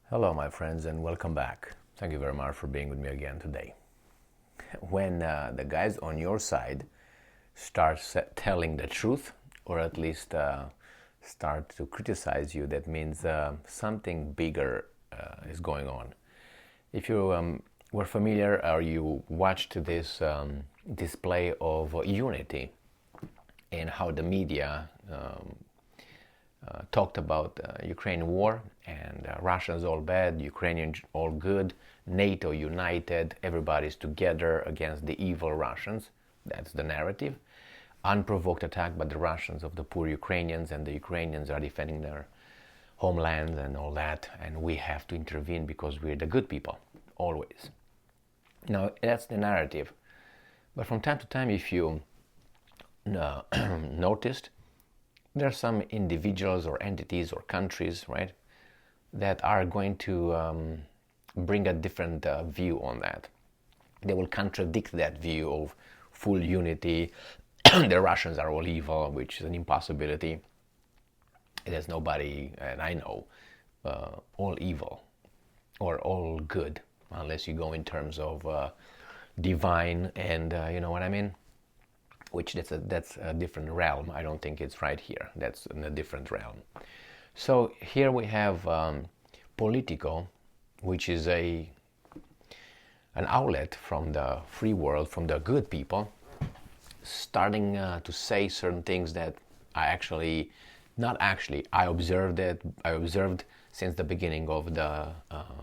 Hello, my friends, and welcome back. Thank you very much for being with me again today. When the guys on your side start telling the truth, or at least start to criticize you, that means something bigger is going on. If you were familiar or you watched this display of unity and how the media talked about Ukraine war and Russians all bad, Ukrainians all good, NATO united, everybody's together against the evil Russians. That's the narrative. Unprovoked attack by the Russians of the poor Ukrainians, and the Ukrainians are defending their homeland and all that, and we have to intervene because we're the good people, always. Now, that's the narrative. But from time to time, if you noticed, there are some individuals or entities or countries, right, that are going to bring a different view on that. They will contradict that view of full unity. The Russians are all evil, which is an impossibility. There's nobody, and I know, all evil or all good, unless you go in terms of divine and you know what I mean? Which that's a different realm. I don't think it's right here. That's in a different realm. So here we have Politico, which is an outlet from the free world, from the good people, starting to say certain things that I observed since the beginning of the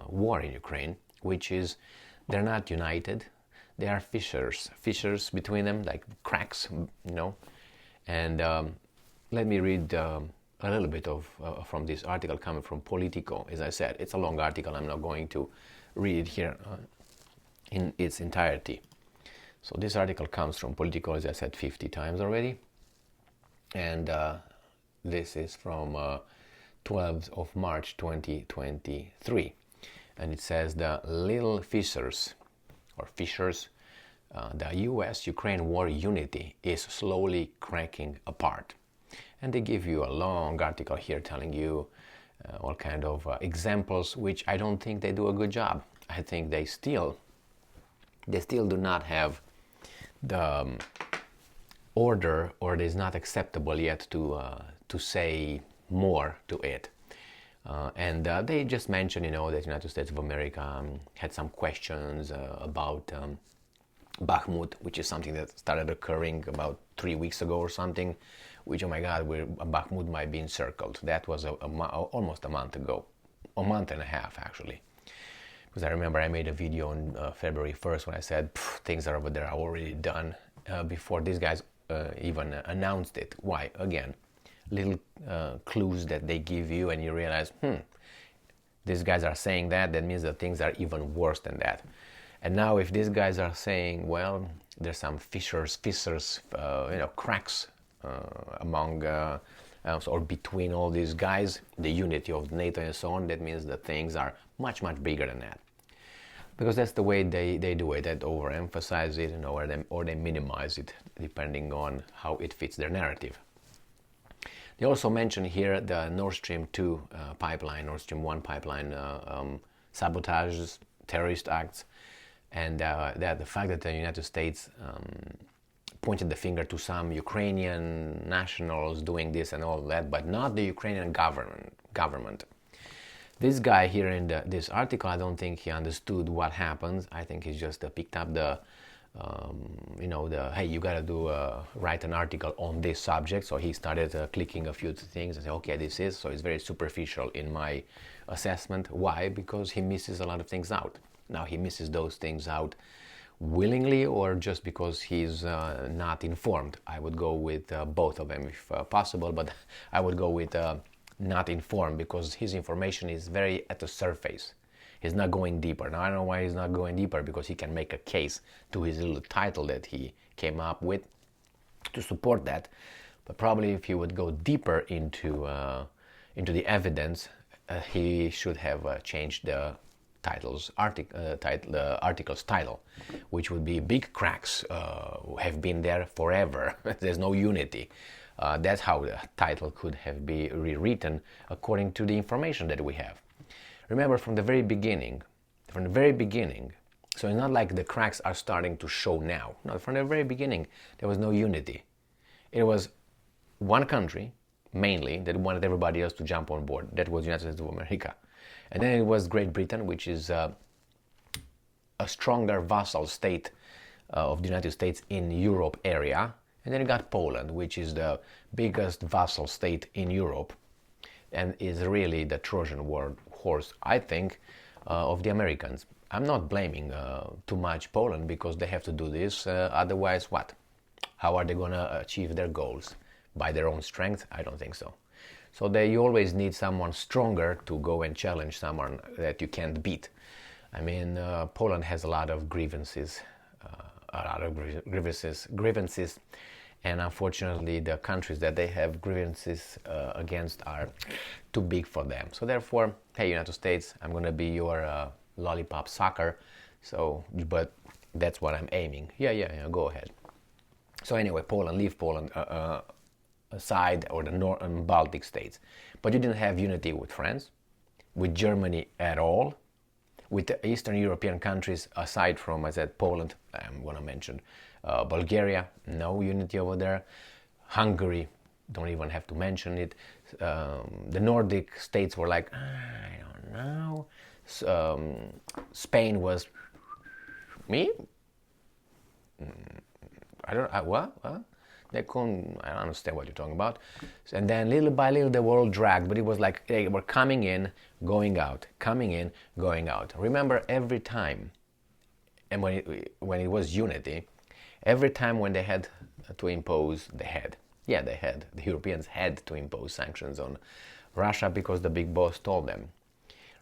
war in Ukraine, which is they're not united. They are fissures between them, like cracks, you know. And let me read a little bit of from this article coming from Politico. As I said, it's a long article. I'm not going to read it here in its entirety. So this article comes from Politico, as I said 50 times already. And this is from 12th of March 2023. And it says the little fissures, the US-Ukraine war unity is slowly cracking apart. And they give you a long article here telling you all kind of examples, which I don't think they do a good job. I think they still do not have the order, or it is not acceptable yet to say more to it. And they just mentioned, that the United States of America had some questions about Bakhmut, which is something that started occurring about 3 weeks ago or something, which, oh my God, Bakhmut might be encircled. That was almost a month ago, a month and a half actually. Because I remember I made a video on February 1st when I said, things are over there, are already done, before these guys even announced it. Why? Again, little clues that they give you, and you realize, these guys are saying that means that things are even worse than that. And now if these guys are saying, well, there's some fissures, cracks among or between all these guys, the unity of NATO and so on, that means that things are much, much bigger than that. Because that's the way they do it. They overemphasize it, or they minimize it, depending on how it fits their narrative. They also mention here the Nord Stream 2 pipeline, Nord Stream 1 pipeline sabotages, terrorist acts, and that the fact that the United States pointed the finger to some Ukrainian nationals doing this and all that, but not the Ukrainian government. This guy here in this article, I don't think he understood what happened. I think he just picked up the hey, you gotta write an article on this subject. So he started clicking a few things and say, okay, this is. So it's very superficial in my assessment. Why? Because he misses a lot of things out. Now, he misses those things out willingly or just because he's not informed. I would go with both of them if possible, but I would go with not informed, because his information is very at the surface. He's not going deeper. Now, I don't know why he's not going deeper, because he can make a case to his little title that he came up with to support that. But probably if he would go deeper into the evidence, he should have changed the article's title, which would be "Big Cracks have been there forever." There's no unity. That's how the title could have been rewritten according to the information that we have. Remember, from the very beginning, so it's not like the cracks are starting to show now. No, from the very beginning, there was no unity. It was one country, mainly, that wanted everybody else to jump on board. That was the United States of America. And then it was Great Britain, which is a stronger vassal state of the United States in Europe area. And then you got Poland, which is the biggest vassal state in Europe and is really the Trojan horse, I think, of the Americans. I'm not blaming too much Poland because they have to do this. Otherwise, what? How are they going to achieve their goals? By their own strength? I don't think so. So you always need someone stronger to go and challenge someone that you can't beat. I mean, Poland has a lot of grievances, and unfortunately the countries that they have grievances against are too big for them. So therefore, hey, United States, I'm going to be your lollipop sucker. So, but that's what I'm aiming. Yeah, go ahead. So anyway, leave Poland aside, or the North and Baltic states. But you didn't have unity with France, with Germany at all, with the Eastern European countries, aside from, I said, Poland, I'm going to mention Bulgaria, no unity over there. Hungary, don't even have to mention it. The Nordic states were like, I don't know. Spain was, me? What? I don't understand what you're talking about. And then little by little they were all dragged, but it was like they were coming in, going out, coming in, going out. Remember, every time, and when it was unity, every time when they had to impose, the Europeans had to impose sanctions on Russia because the big boss told them.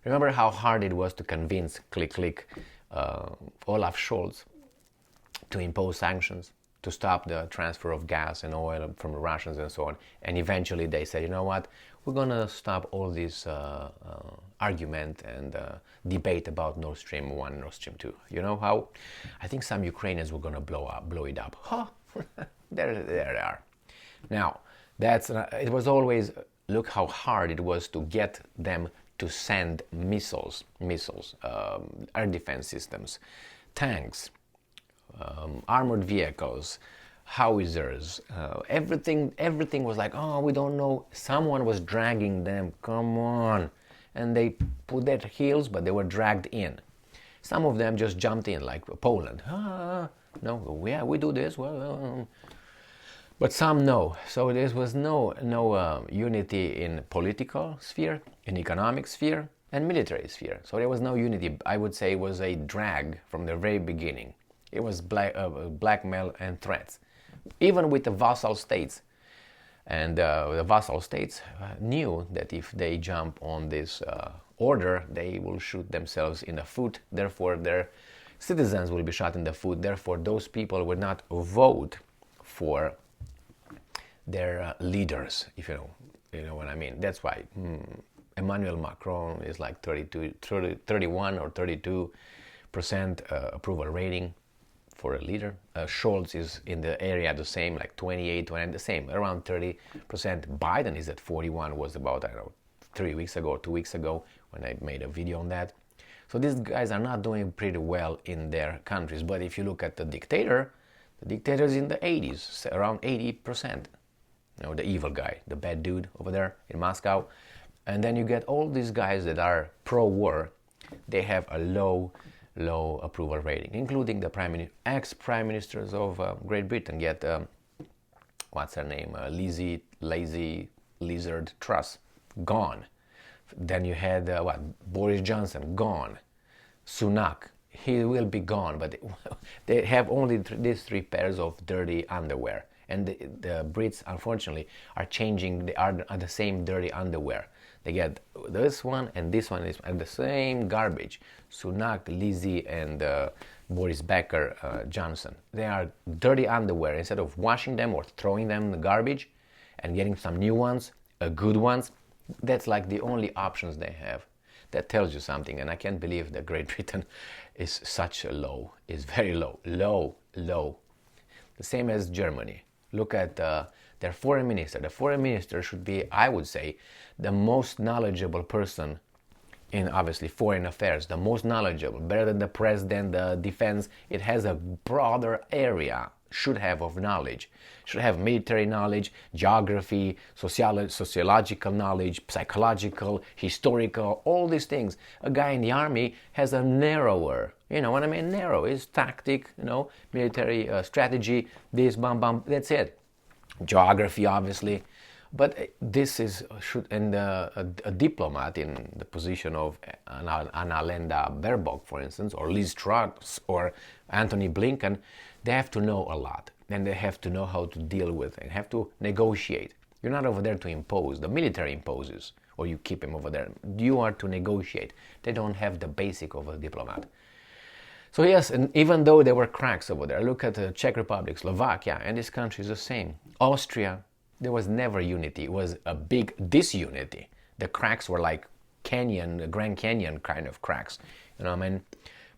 Remember how hard it was to convince Olaf Scholz to impose sanctions, to stop the transfer of gas and oil from the Russians and so on. And eventually they said, you know what, we're going to stop all this argument and debate about Nord Stream 1, Nord Stream 2. You know how? I think some Ukrainians were going to blow it up. Huh? there they are. Now, it was always, look how hard it was to get them to send missiles, air defense systems, tanks, armored vehicles, howitzers, everything was like, oh, we don't know. Someone was dragging them, come on. And they put their heels, but they were dragged in. Some of them just jumped in, like Poland. No, yeah, we do this. But some no. So there was no unity in political sphere, in economic sphere, and military sphere. So there was no unity. I would say it was a drag from the very beginning. It was blackmail and threats, even with the vassal states. And the vassal states knew that if they jump on this order, they will shoot themselves in the foot. Therefore, their citizens will be shot in the foot. Therefore, those people would not vote for their leaders, if you know what I mean. That's why Emmanuel Macron is like 31 or 32% approval rating for a leader. Scholz is in the area the same, like 28, the same, around 30%. Biden is at 41, was about, 3 weeks ago or 2 weeks ago when I made a video on that. So these guys are not doing pretty well in their countries. But if you look at the dictator is in the 80s, around 80%. The evil guy, the bad dude over there in Moscow. And then you get all these guys that are pro-war. They have a low approval rating, including the ex-prime ministers of Great Britain. Get, what's her name, lazy lizard Truss, gone. Then you had, Boris Johnson, gone. Sunak, he will be gone, but they have only these 3 pairs of dirty underwear. And the Brits, unfortunately, are changing. They are the same dirty underwear. They get this one and this one is the same garbage. Sunak, Lizzie, and Boris Becker Johnson. They are dirty underwear. Instead of washing them or throwing them in the garbage and getting some new ones, good ones, that's like the only options they have. That tells you something. And I can't believe that Great Britain is such a low. Is very low. Low. The same as Germany. Look at their foreign minister. The foreign minister should be, I would say, the most knowledgeable person in obviously foreign affairs, the most knowledgeable, better than the president, the defense. It has a broader area, should have, of knowledge. Should have military knowledge, geography, sociological knowledge, psychological, historical, all these things. A guy in the army has a narrower, you know what I mean? Narrow is tactic, you know, military strategy, this, bam, bam, that's it. Geography, obviously. But this is, and a diplomat in the position of Annalena Baerbock, for instance, or Liz Truss, or Antony Blinken, they have to know a lot. And they have to know how to deal with it, have to negotiate. You're not over there to impose. The military imposes, or you keep him over there. You are to negotiate. They don't have the basic of a diplomat. So yes, and even though there were cracks over there, look at the Czech Republic, Slovakia, and this country is the same. Austria, there was never unity. It was a big disunity. The cracks were like Grand Canyon kind of cracks. You know what I mean?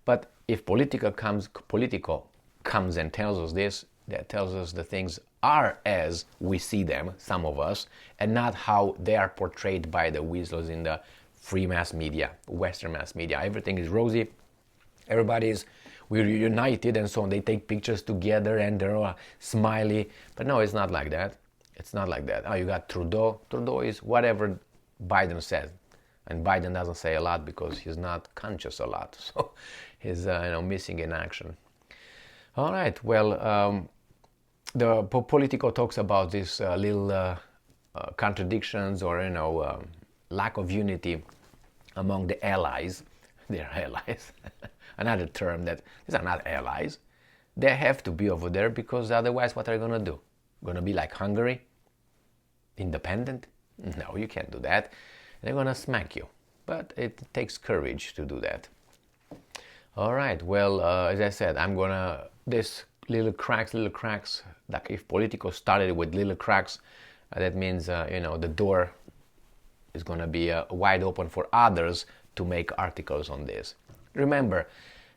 But if Politico comes and tells us this, that tells us the things are as we see them, some of us, and not how they are portrayed by the weasels in the free mass media, Western mass media. Everything is rosy. We're united and so on. They take pictures together and they're all smiley. But no, it's not like that. It's not like that. Oh, you got Trudeau. Trudeau is whatever Biden says. And Biden doesn't say a lot because he's not conscious a lot. So he's missing in action. All right. Well, the Politico talks about these little contradictions or, lack of unity among the allies. They're allies. Another term that these are not allies. They have to be over there because otherwise what are they going to do? Going to be like Hungary? Independent? No, you can't do that. They're going to smack you. But it takes courage to do that. All right. Well, as I said, I'm going to... This little cracks, like if Politico started with little cracks, that means, the door is going to be wide open for others to make articles on this. Remember,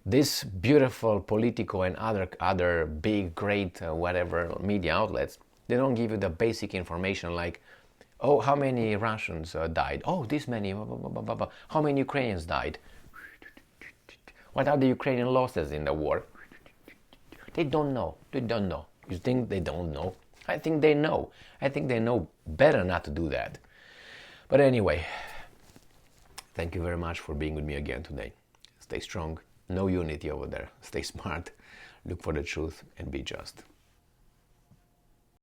this beautiful Politico and other big, great, whatever media outlets, they don't give you the basic information like, oh, how many Russians died? Oh, this many. Blah, blah, blah, blah, blah. How many Ukrainians died? What are the Ukrainian losses in the war? They don't know. They don't know. You think they don't know? I think they know. I think they know better not to do that. But anyway, thank you very much for being with me again today. Stay strong. No unity over there. Stay smart. Look for the truth and be just.